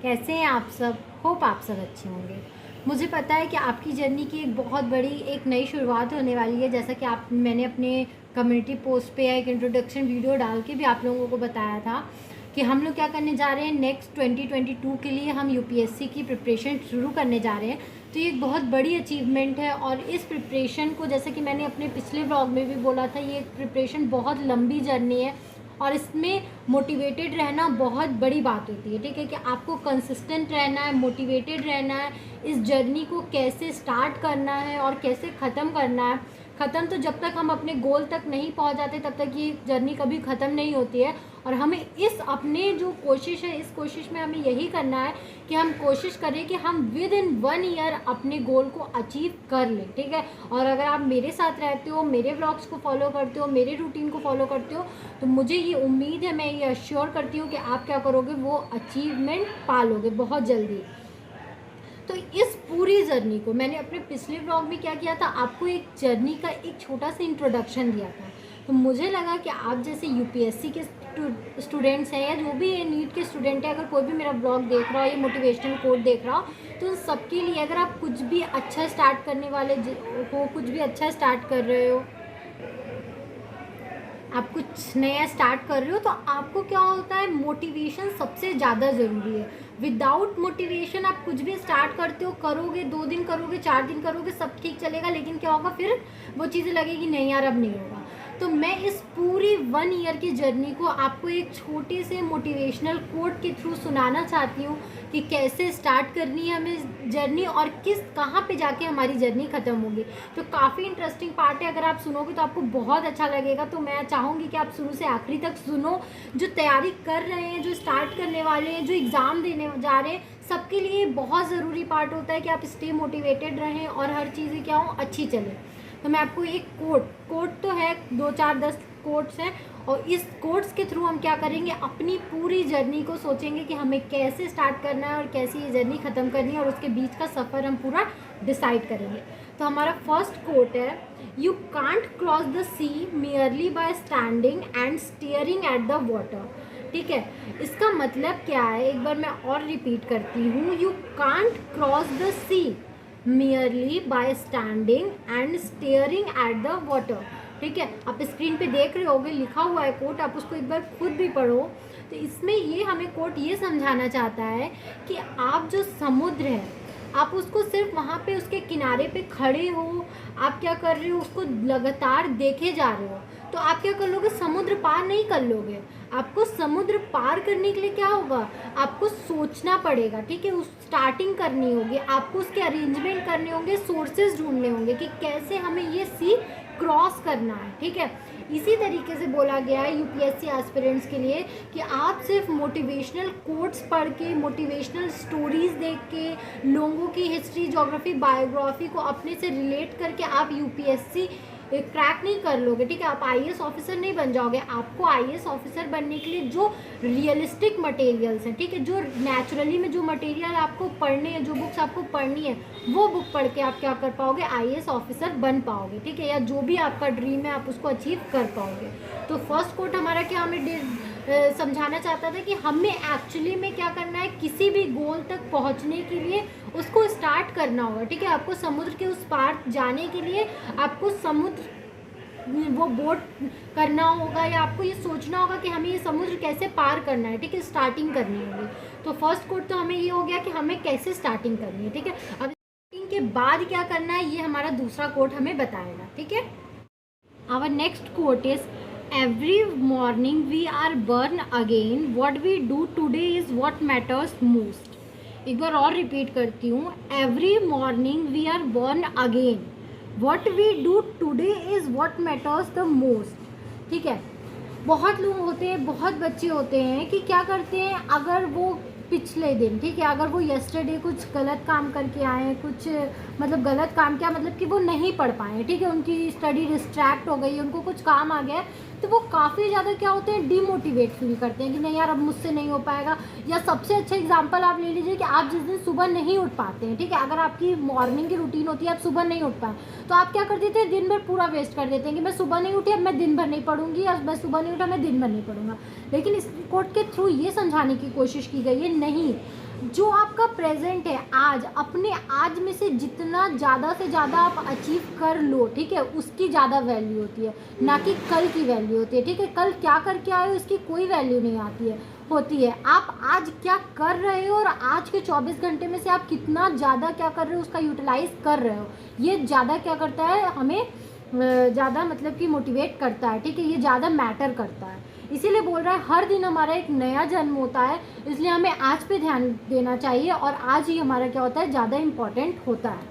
कैसे हैं आप सब? होप आप सब अच्छे होंगे। मुझे पता है कि आपकी जर्नी की एक बहुत बड़ी एक नई शुरुआत होने वाली है। जैसा कि मैंने अपने कम्युनिटी पोस्ट पे एक इंट्रोडक्शन वीडियो डाल के भी आप लोगों को बताया था कि हम लोग क्या करने जा रहे हैं। नेक्स्ट 2022 के लिए हम यूपीएससी की प्रिपरेशन शुरू करने जा रहे हैं। तो ये एक बहुत बड़ी अचीवमेंट है और इस प्रिपरेशन को, जैसे कि मैंने अपने पिछले व्लॉग में भी बोला था, ये प्रिपरेशन बहुत लंबी जर्नी है और इसमें मोटिवेटेड रहना बहुत बड़ी बात होती है। ठीक है कि आपको कंसिस्टेंट रहना है, मोटिवेटेड रहना है, इस जर्नी को कैसे स्टार्ट करना है और कैसे ख़त्म करना है। ख़त्म तो जब तक हम अपने गोल तक नहीं पहुंच जाते तब तक ये जर्नी कभी ख़त्म नहीं होती है। और हमें इस अपने जो कोशिश है, इस कोशिश में हमें यही करना है कि हम कोशिश करें कि हम विद इन 1 ईयर अपने गोल को अचीव कर लें। ठीक है, और अगर आप मेरे साथ रहते हो, मेरे व्लॉग्स को फॉलो करते हो, मेरे रूटीन को फॉलो करते हो, तो मुझे ये उम्मीद है, मैं ये अश्योर करती हूँ कि आप क्या करोगे, वो अचीवमेंट पालोगे बहुत जल्दी। तो इस पूरी जर्नी को मैंने अपने पिछले व्लॉग में क्या किया था, आपको एक जर्नी का एक छोटा सा इंट्रोडक्शन दिया था। तो मुझे लगा कि आप जैसे यूपीएससी के स्टूडेंट्स हैं या जो भी ये नीट के स्टूडेंट है, अगर कोई भी मेरा ब्लॉग देख रहा हो, ये मोटिवेशनल कोट देख रहा हो, तो सबके लिए अगर आप कुछ भी अच्छा स्टार्ट करने वाले हो, कुछ भी अच्छा स्टार्ट कर रहे हो, आप कुछ नया स्टार्ट कर रहे हो, तो आपको क्या होता है, मोटिवेशन सबसे ज़्यादा ज़रूरी है। विदाउट मोटिवेशन आप कुछ भी स्टार्ट करते हो, करोगे, 2 दिन करोगे, 4 दिन करोगे, सब ठीक चलेगा, लेकिन क्या होगा, फिर वो चीज़ें लगेगी नहीं यार अब नहीं होगा। तो मैं इस पूरी 1 ईयर की जर्नी को आपको एक छोटे से मोटिवेशनल कोट के थ्रू सुनाना चाहती हूँ कि कैसे स्टार्ट करनी है हमें जर्नी और कहाँ पे जाके हमारी जर्नी ख़त्म होगी। तो काफ़ी इंटरेस्टिंग पार्ट है, अगर आप सुनोगे तो आपको बहुत अच्छा लगेगा। तो मैं चाहूँगी कि आप शुरू से आखिरी तक सुनो। जो तैयारी कर रहे हैं, जो स्टार्ट करने वाले हैं, जो एग्ज़ाम देने जा रहे हैं, सबके लिए बहुत ज़रूरी पार्ट होता है कि आप स्टे मोटिवेटेड रहें और हर चीज़ें क्या हो, अच्छी चले। तो मैं आपको एक कोट तो है, 2 4 10 कोट्स हैं, और इस कोट्स के थ्रू हम क्या करेंगे, अपनी पूरी जर्नी को सोचेंगे कि हमें कैसे स्टार्ट करना है और कैसे ये जर्नी ख़त्म करनी है, और उसके बीच का सफ़र हम पूरा डिसाइड करेंगे। तो हमारा फर्स्ट कोट है, you can't cross the sea merely by standing and staring at the water. ठीक है, इसका मतलब क्या है, एक बार मैं और रिपीट करती हूँ, you can't cross the sea merely by standing and staring at the water। ठीक है, आप स्क्रीन पे देख रहे होगे, लिखा हुआ है कोट, आप उसको एक बार खुद भी पढ़ो। तो इसमें ये हमें कोट ये समझाना चाहता है कि आप जो समुद्र है, आप उसको सिर्फ वहाँ पे उसके किनारे पे खड़े हो, आप क्या कर रहे हो, उसको लगातार देखे जा रहे हो, तो आप क्या कर लोगे, समुद्र पार नहीं कर लोगे। आपको समुद्र पार करने के लिए क्या होगा, आपको सोचना पड़ेगा। ठीक है, उस स्टार्टिंग करनी होगी, आपको उसके अरेंजमेंट करने होंगे, सोर्सेज ढूंढने होंगे कि कैसे हमें ये सी क्रॉस करना है। ठीक है, इसी तरीके से बोला गया है यूपीएससी एस्पिरेंट्स के लिए कि आप सिर्फ मोटिवेशनल कोट्स पढ़ के, मोटिवेशनल स्टोरीज देख के, लोगों की हिस्ट्री, ज्योग्राफी, बायोग्राफी को अपने से रिलेट करके आप यूपीएससी क्रैक नहीं कर लोगे। ठीक है, आप आईएएस ऑफिसर नहीं बन जाओगे। आपको आईएएस ऑफिसर बनने के लिए जो रियलिस्टिक मटेरियल्स हैं, ठीक है, जो नेचुरली में जो मटेरियल आपको पढ़ने हैं, जो बुक्स आपको पढ़नी है, वो बुक पढ़ के आप क्या कर पाओगे, आईएएस ऑफिसर बन पाओगे। ठीक है, या जो भी आपका ड्रीम है आप उसको अचीव कर पाओगे। तो फर्स्ट कोट हमारा क्या हमें समझाना चाहता था कि हमें एक्चुअली में क्या करना है, किसी भी गोल तक पहुंचने के लिए उसको स्टार्ट करना होगा। ठीक है, आपको समुद्र के उस पार जाने के लिए आपको समुद्र वो बोट करना होगा, या आपको ये सोचना होगा कि हमें ये समुद्र कैसे पार करना है। ठीक है, स्टार्टिंग करनी होगी। तो फर्स्ट कोट तो हमें ये हो गया कि हमें कैसे स्टार्टिंग करनी है। ठीक है, अब स्टार्टिंग के बाद क्या करना है, ये हमारा दूसरा कोट हमें बताएगा। ठीक है, our next quote is, every morning we are born again, what we do today is what matters most। एक बार और रिपीट करती हूँ, every morning we are born again, what we do today is what matters the most। ठीक है, बहुत लोग होते हैं, बहुत बच्चे होते हैं कि क्या करते हैं, अगर वो पिछले दिन, ठीक है, अगर वो यस्टरडे कुछ गलत काम करके आए हैं, कुछ मतलब गलत काम क्या मतलब कि वो नहीं पढ़ पाए, ठीक है, उनकी स्टडी डिस्ट्रैक्ट हो गई, उनको कुछ काम आ गया, तो वो काफ़ी ज़्यादा क्या होते हैं, डीमोटिवेट फील करते हैं कि नहीं यार अब मुझसे नहीं हो पाएगा। या सबसे अच्छा एग्जांपल आप ले लीजिए कि आप जिस दिन सुबह नहीं उठ पाते हैं, ठीक है, अगर आपकी मॉर्निंग की रूटीन होती है, आप सुबह नहीं उठ पाए, तो आप क्या कर देते हैं, दिन भर पूरा वेस्ट कर देते हैं कि मैं सुबह नहीं उठी, अब मैं दिन भर नहीं पढ़ूंगी, अब मैं सुबह नहीं उठा, मैं दिन भर नहीं पढ़ूंगा। लेकिन इस कोट के थ्रू ये समझाने की कोशिश की गई है, नहीं, जो आपका प्रेजेंट है आज, अपने आज में से जितना ज़्यादा से ज़्यादा आप अचीव कर लो, ठीक है, उसकी ज़्यादा वैल्यू होती है, ना कि कल की वैल्यू होती है, ठीक है। कल क्या करके आए हो इसकी कोई वैल्यू नहीं आती है, होती है आप आज क्या कर रहे हो और आज के 24 घंटे में से आप कितना ज़्यादा क्या कर रहे हो उसका यूटिलाइज कर रहे हो, ये ज़्यादा क्या करता है, हमें ज़्यादा मतलब कि मोटिवेट करता है, ठीक है, ये ज़्यादा मैटर करता है। इसीलिए बोल रहा है हर दिन हमारा एक नया जन्म होता है, इसलिए हमें आज पे ध्यान देना चाहिए और आज ही हमारा क्या होता है, ज़्यादा इम्पॉर्टेंट होता है।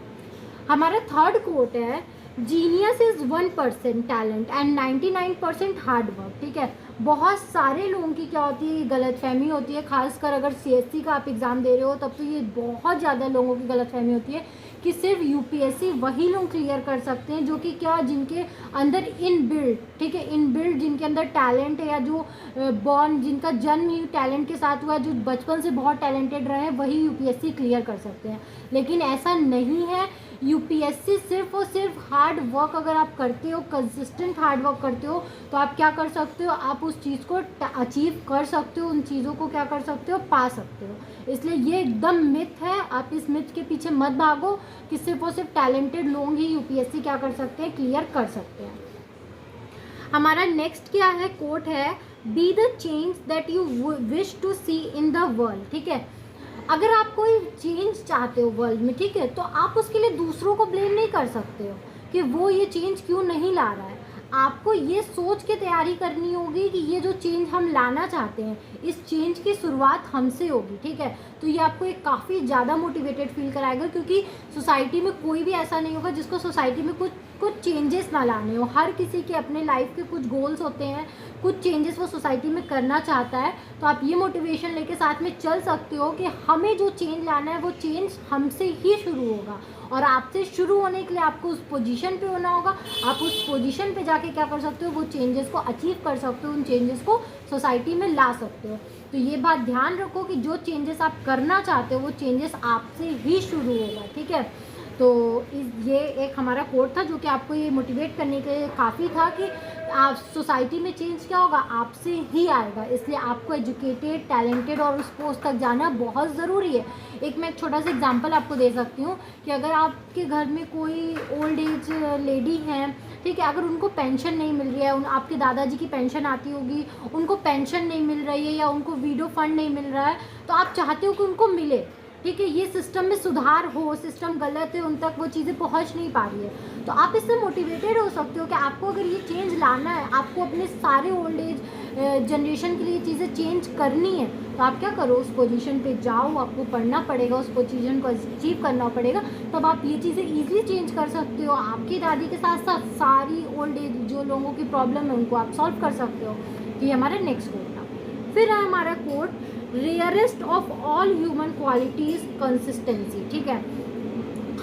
हमारा थर्ड कोट है, genius is 1% talent and 99% hard work, ठीक है। बहुत सारे लोगों की क्या होती है, गलतफहमी होती है, खासकर अगर सीएससी का आप एग्ज़ाम दे रहे हो तब तो ये बहुत ज़्यादा लोगों की गलतफहमी होती है कि सिर्फ यूपीएससी वही लोग क्लियर कर सकते हैं जो कि क्या, जिनके अंदर इनबिल्ट, ठीक है, इनबिल्ट जिनके अंदर टैलेंट है, या जो बॉर्न, जिनका जन्म ही टैलेंट के साथ हुआ है, जो बचपन से बहुत टैलेंटेड रहे हैं, वही यूपीएससी क्लियर कर सकते हैं। लेकिन ऐसा नहीं है, यूपीएससी सिर्फ और सिर्फ हार्ड वर्क अगर आप करते हो, कंसिस्टेंट हार्ड वर्क करते हो, तो आप क्या कर सकते हो, आप उस चीज़ को अचीव कर सकते हो, उन चीज़ों को क्या कर सकते हो, पा सकते हो। इसलिए ये एकदम मिथ है, आप इस मिथ के पीछे मत भागो कि सिर्फ और सिर्फ टैलेंटेड लोग ही यूपीएससी क्या कर सकते हैं, क्लियर कर सकते हैं। हमारा नेक्स्ट क्या है, कोट है, be the change that you wish to see in the world, ठीक है। अगर आप कोई चेंज चाहते हो वर्ल्ड में, ठीक है, तो आप उसके लिए दूसरों को ब्लेम नहीं कर सकते हो कि वो ये चेंज क्यों नहीं ला रहा है। आपको ये सोच के तैयारी करनी होगी कि ये जो चेंज हम लाना चाहते हैं, इस चेंज की शुरुआत हमसे होगी, ठीक है। तो ये आपको एक काफ़ी ज़्यादा मोटिवेटेड फील कराएगा, क्योंकि सोसाइटी में कोई भी ऐसा नहीं होगा जिसको सोसाइटी में कुछ चेंजेस ना लाने हो। हर किसी के अपने लाइफ के कुछ गोल्स होते हैं, कुछ चेंजेस वो सोसाइटी में करना चाहता है। तो आप ये मोटिवेशन लेके साथ में चल सकते हो कि हमें जो चेंज लाना है वो चेंज हमसे ही शुरू होगा, और आपसे शुरू होने के लिए आपको उस पोजीशन पे होना होगा। आप उस पोजीशन पे जाके क्या कर सकते हो, वो चेंजेस को अचीव कर सकते हो, उन चेंजेस को सोसाइटी में ला सकते हो। तो ये बात ध्यान रखो कि जो चेंजेस आप करना चाहते हो वो चेंजेस आपसे ही शुरू होगा, ठीक है। तो ये एक हमारा कोट था जो कि आपको ये मोटिवेट करने के काफ़ी था कि आप सोसाइटी में चेंज क्या होगा, आपसे ही आएगा। इसलिए आपको एजुकेटेड, टैलेंटेड और उस पोस्ट तक जाना बहुत ज़रूरी है। मैं एक छोटा सा एग्जांपल आपको दे सकती हूँ कि अगर आपके घर में कोई ओल्ड एज लेडी हैं, ठीक है, अगर उनको पेंशन नहीं मिल रही है, आपके दादाजी की पेंशन आती होगी, उनको पेंशन नहीं मिल रही है या उनको वीडो फंड नहीं मिल रहा है, तो आप चाहते हो कि उनको मिले, ठीक है। ये सिस्टम में सुधार हो, सिस्टम गलत है, उन तक वो चीज़ें पहुंच नहीं पा रही है। तो आप इससे मोटिवेटेड हो सकते हो कि आपको अगर ये चेंज लाना है, आपको अपने सारे ओल्ड एज जनरेशन के लिए चीज़ें चेंज करनी है, तो आप क्या करो, उस पोजीशन पे जाओ, आपको पढ़ना पड़ेगा, उस पोजीशन को अचीव करना पड़ेगा, तब आप ये चीज़ें ईजिली चेंज कर सकते हो। आपकी दादी के साथ साथ सारी ओल्ड एज जो लोगों की प्रॉब्लम है उनको आप सॉल्व कर सकते हो। ये हमारा नेक्स्ट कोड था। फिर है हमारा code, rarest of all human qualities consistency, ठीक है।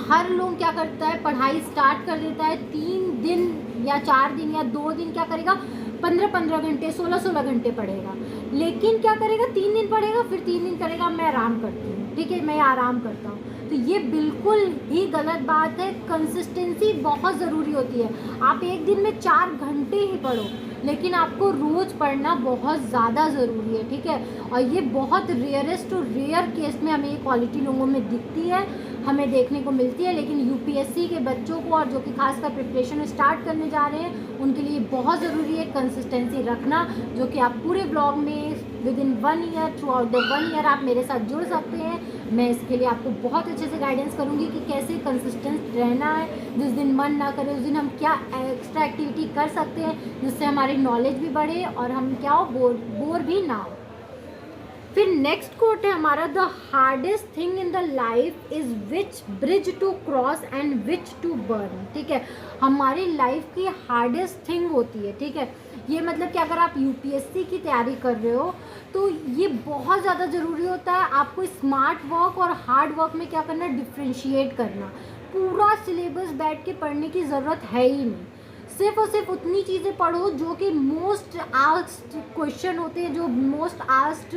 हर लोग क्या करता है, पढ़ाई स्टार्ट कर देता है, 3 दिन या 4 दिन या 2 दिन क्या करेगा, 15-15 घंटे, 16-16 घंटे पढ़ेगा। लेकिन क्या करेगा, 3 दिन पढ़ेगा, फिर 3 दिन करेगा मैं आराम करती हूँ, ठीक है, मैं आराम करता हूँ। तो ये बिल्कुल ही गलत बात है। कंसिस्टेंसी बहुत ज़रूरी होती है। आप एक दिन में 4 घंटे ही पढ़ो, लेकिन आपको रोज़ पढ़ना बहुत ज़्यादा ज़रूरी है, ठीक है। और ये बहुत रेयरेस्ट और रेयर केस में हमें ये क्वालिटी लोगों में दिखती है, हमें देखने को मिलती है। लेकिन यूपीएससी के बच्चों को, और जो कि खासकर प्रिपरेशन स्टार्ट करने जा रहे हैं, उनके लिए बहुत ज़रूरी है कंसिस्टेंसी रखना, जो कि आप पूरे ब्लॉग में with in 1 year, through out the 1 year आप मेरे साथ जुड़ सकते हैं। मैं इसके लिए आपको बहुत अच्छे से गाइडेंस करूँगी कि कैसे कंसिस्टेंट रहना है। जिस दिन मन ना करे उस दिन हम क्या एक्स्ट्रा एक्टिविटी कर सकते हैं जिससे हमारी नॉलेज भी बढ़े और हम क्या हो, बोर भी ना हो। फिर नेक्स्ट कोट है हमारा, the hardest thing in the life is which bridge to cross and which to burn, ठीक है। हमारी लाइफ की हार्डेस्ट थिंग होती है, ठीक है। ये मतलब कि अगर आप यूपीएससी की तैयारी कर रहे हो तो ये बहुत ज़्यादा ज़रूरी होता है आपको स्मार्ट वर्क और हार्ड वर्क में क्या करना, डिफ्रेंशिएट करना। पूरा सिलेबस बैठ के पढ़ने की ज़रूरत है ही नहीं। सिर्फ और सिर्फ उतनी चीज़ें पढ़ो जो कि मोस्ट आस्क्ड क्वेश्चन होते हैं, जो मोस्ट आस्क्ड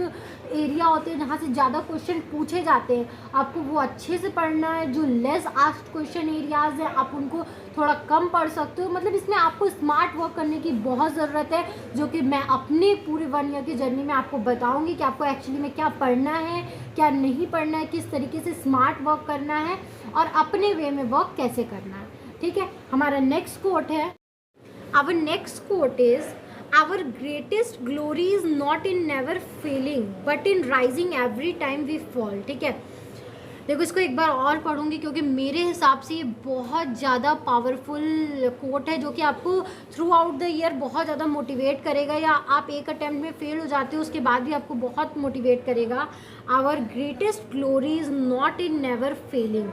एरिया होते हैं, जहाँ से ज़्यादा क्वेश्चन पूछे जाते हैं, आपको वो अच्छे से पढ़ना है। जो लेस आस्क्ड क्वेश्चन एरियाज़ हैं आप उनको थोड़ा कम पढ़ सकते हो। मतलब इसमें आपको स्मार्ट वर्क करने की बहुत ज़रूरत है, जो कि मैं अपने पूरे 1 ईयर की जर्नी में आपको बताऊंगी कि आपको एक्चुअली में क्या पढ़ना है, क्या नहीं पढ़ना है, किस तरीके से स्मार्ट वर्क करना है और अपने वे में वर्क कैसे करना है। ठीक है, हमारा नेक्स्ट कोट है, our next quote is our greatest glory is not in never failing but in rising every time we fall. ठीक है, देखो इसको एक बार और पढ़ूंगी क्योंकि मेरे हिसाब से ये बहुत ज़्यादा पावरफुल कोट है, जो कि आपको थ्रू आउट द ईयर बहुत ज़्यादा मोटिवेट करेगा, या आप एक अटैम्प्ट में फेल हो जाते हो उसके बाद भी आपको बहुत मोटिवेट करेगा। Our greatest glory is not in never failing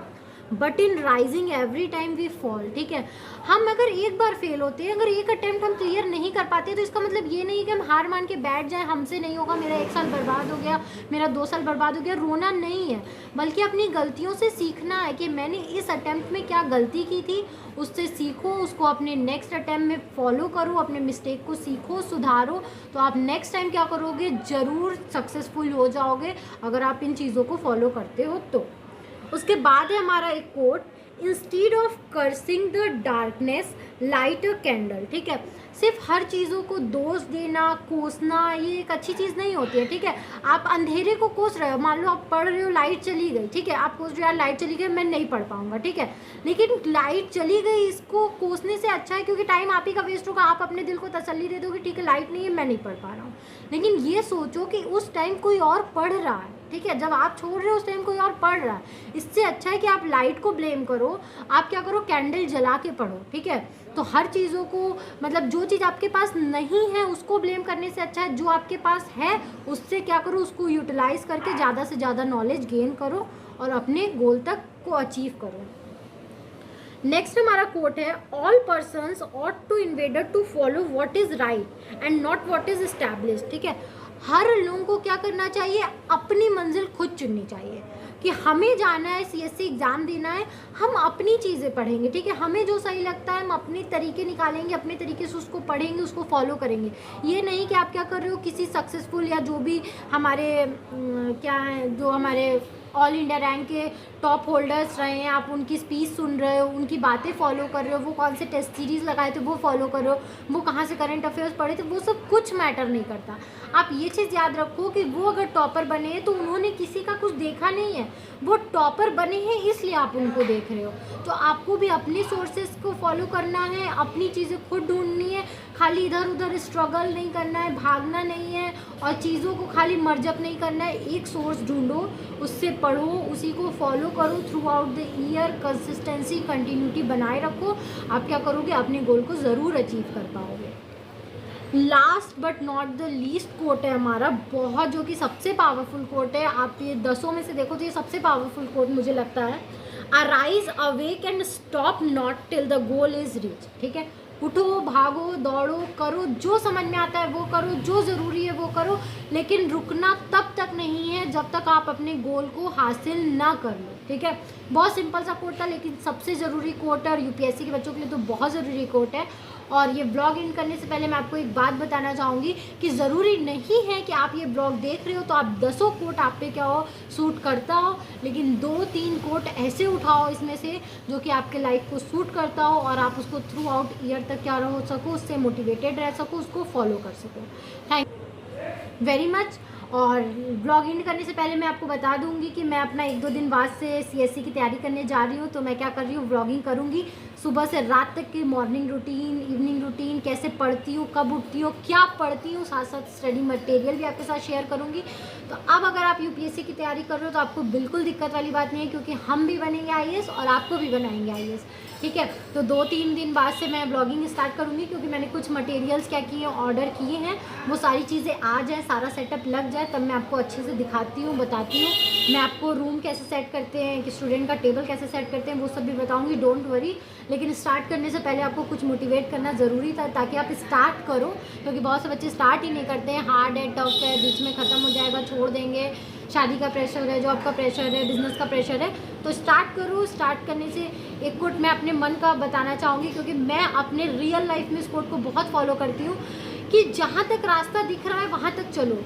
but in rising every time we fall. ठीक है, हम अगर एक बार फेल होते हैं, अगर एक अटैम्प्ट हम क्लियर नहीं कर पाते, तो इसका मतलब ये नहीं कि हम हार मान के बैठ जाएं, हमसे नहीं होगा, मेरा 1 साल बर्बाद हो गया, मेरा 2 साल बर्बाद हो गया। रोना नहीं है, बल्कि अपनी गलतियों से सीखना है कि मैंने इस अटैम्प्ट में क्या गलती की थी, उससे सीखो, उसको अपने नेक्स्ट अटैम्प्ट में फॉलो करो, अपने मिस्टेक को सीखो, सुधारो, तो आप नेक्स्ट टाइम क्या करोगे, ज़रूर सक्सेसफुल हो जाओगे अगर आप इन चीज़ों को फॉलो करते हो तो। उसके बाद है हमारा एक quote, instead of cursing the darkness light a candle. ठीक है, सिर्फ हर चीज़ों को दोष देना, कोसना, ये एक अच्छी चीज़ नहीं होती है। ठीक है, आप अंधेरे को कोस रहे हो, मान लो आप पढ़ रहे हो, लाइट चली गई, ठीक है, आप कोस रहे हो यार लाइट चली गई, मैं नहीं पढ़ पाऊंगा, ठीक है, लेकिन लाइट चली गई, इसको कोसने से अच्छा है, क्योंकि टाइम आप ही का वेस्ट होगा, आप अपने दिल को तसल्ली दे दोगे, ठीक है लाइट नहीं है, मैं नहीं पढ़ पा रहा हूँ। लेकिन ये सोचो कि उस टाइम कोई और पढ़ रहा है, ठीक है, जब आप छोड़ रहे हो उस टाइम कोई और पढ़ रहा है। इससे अच्छा है कि आप लाइट को ब्लेम करो, आप क्या करो, कैंडल जला के पढ़ो। ठीक है, तो हर चीज़ों को, मतलब जो चीज़ आपके पास नहीं है उसको ब्लेम करने से अच्छा है जो आपके पास है उससे क्या करो, उसको यूटिलाइज करके ज़्यादा से ज़्यादा नॉलेज गेन करो और अपने गोल तक को अचीव करो। नेक्स्ट हमारा कोट है, all persons ought to endeavour to follow what is right and not what is established. ठीक है, हर लोगों को क्या करना चाहिए, अपनी मंजिल खुद चुननी चाहिए कि हमें जाना है, सीएससी एग्ज़ाम देना है, हम अपनी चीज़ें पढ़ेंगे। ठीक है, हमें जो सही लगता है हम अपने तरीके निकालेंगे, अपने तरीके से उसको पढ़ेंगे, उसको फॉलो करेंगे। ये नहीं कि आप क्या कर रहे हो, किसी सक्सेसफुल या जो भी हमारे क्या है, जो हमारे ऑल इंडिया रैंक के टॉप होल्डर्स रहे हैं, आप उनकी स्पीच सुन रहे हो, उनकी बातें फॉलो कर रहे हो, वो कौन से टेस्ट सीरीज़ लगाए थे वो फॉलो कर रहे हो, वो कहाँ से करंट अफेयर्स पढ़े थे, वो सब कुछ मैटर नहीं करता। आप ये चीज़ याद रखो कि वो अगर टॉपर बने हैं तो उन्होंने किसी का कुछ देखा नहीं है, वो टॉपर बने हैं इसलिए आप उनको देख रहे हो। तो आपको भी अपने सोर्सेस को फॉलो करना है, अपनी चीज़ें खुद ढूंढनी है, खाली इधर उधर स्ट्रगल नहीं करना है, भागना नहीं है और चीज़ों को खाली मर्जअप नहीं करना है। एक सोर्स ढूंढो, उससे पढ़ो, उसी को फॉलो करो through out the year, consistency, continuity बनाए रखो। आप क्या करोगे, अपने गोल को ज़रूर अचीव कर पाओगे। Last but not the least quote है हमारा, बहुत जो कि सबसे पावरफुल कोट है, आप ये 10 में से देखो तो ये सबसे पावरफुल कोट मुझे लगता है, arise awake and stop not till the goal is reach. ठीक है, उठो, भागो, दौड़ो, करो, जो समझ में आता है वो करो, जो ज़रूरी है वो करो, लेकिन रुकना तब तक नहीं है जब तक आप अपने गोल को हासिल ना कर लो। ठीक है, बहुत सिंपल सा कोट था लेकिन सबसे ज़रूरी कोट है और यूपीएससी के बच्चों के लिए तो बहुत ज़रूरी कोट है। और ये ब्लॉग एंड करने से पहले मैं आपको एक बात बताना चाहूँगी कि ज़रूरी नहीं है कि आप ये ब्लॉग देख रहे हो तो आप 10 कोट आप पे क्या हो, सूट करता हो, लेकिन 2-3 कोट ऐसे उठाओ इसमें से जो कि आपके लाइफ को सूट करता हो और आप उसको थ्रू आउट ईयर तक क्या हो सको, उससे मोटिवेटेड रह सको, उसको फॉलो कर सको। Thank very much. और ब्लॉग एंड करने से पहले मैं आपको बता दूंगी कि मैं अपना 1-2 दिन बाद से सीएससी की तैयारी करने जा रही हूँ, तो मैं क्या कर रही हूँ, व्लॉगिंग करूँगी सुबह से रात तक की, मॉर्निंग रूटीन, इवनिंग रूटीन, कैसे पढ़ती हूँ, कब उठती हूँ, क्या पढ़ती हूँ, साथ साथ स्टडी मटेरियल भी आपके साथ शेयर करूँगी। तो अब अगर आप यूपीएससी की तैयारी कर रहे हो तो आपको बिल्कुल दिक्कत वाली बात नहीं है, क्योंकि हम भी बनेंगे आईएएस और आपको भी बनाएंगे आईएएस। ठीक है, तो 2-3 दिन बाद से मैं ब्लॉगिंग स्टार्ट करूँगी, क्योंकि मैंने कुछ मटेरियल्स क्या किए, ऑर्डर किए हैं, वो सारी चीज़ें आ जाए, सारा सेटअप लग जाए, तब मैं आपको अच्छे से दिखाती हूँ, बताती हूँ। मैं आपको रूम कैसे सेट करते हैं, कि स्टूडेंट का टेबल कैसे सेट करते हैं, वो सब भी बताऊँगी, डोंट वरी। लेकिन स्टार्ट करने से पहले आपको कुछ मोटिवेट करना ज़रूरी था ताकि आप स्टार्ट करो, क्योंकि बहुत से बच्चे स्टार्ट ही नहीं करते हैं, हार्ड है, टफ है, बीच में ख़त्म हो जाएगा, छोड़ देंगे, शादी का प्रेशर है, जॉब का प्रेशर है, बिजनेस का प्रेशर है, तो स्टार्ट करो। स्टार्ट करने से एक कोट मैं अपने मन का बताना चाहूँगी, क्योंकि मैं अपने रियल लाइफ में इस कोट को बहुत फॉलो करती हूँ कि जहाँ तक रास्ता दिख रहा है वहाँ तक चलो,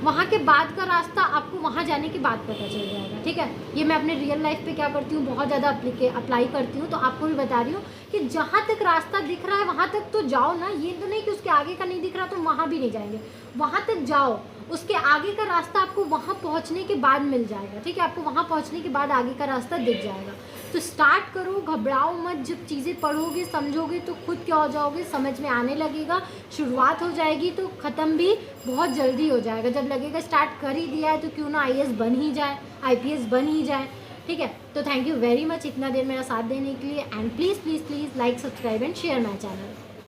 वहाँ के बाद का रास्ता आपको वहाँ जाने के बाद पता चल जाएगा। ठीक है, ये मैं अपने रियल लाइफ पे क्या करती हूँ, बहुत ज़्यादा अप्लाई करती हूँ, तो आपको भी बता रही हूँ कि जहाँ तक रास्ता दिख रहा है वहाँ तक तो जाओ ना। ये तो नहीं कि उसके आगे का नहीं दिख रहा तो वहाँ भी नहीं जाएंगे, वहाँ तक जाओ। उसके आगे का रास्ता आपको वहाँ पहुँचने के बाद मिल जाएगा। ठीक है, आपको वहाँ पहुँचने के बाद आगे का रास्ता दिख जाएगा। तो स्टार्ट करो, घबराओ मत। जब चीज़ें पढ़ोगे समझोगे तो खुद क्या हो जाओगे, समझ में आने लगेगा। शुरुआत हो जाएगी तो ख़त्म भी बहुत जल्दी हो जाएगा। जब लगेगा स्टार्ट कर ही दिया है तो क्यों ना IAS बन ही जाए, IPS बन ही जाए। ठीक है, तो थैंक यू वेरी मच इतना देर मेरा साथ देने के लिए। And please please please like, subscribe and share my channel.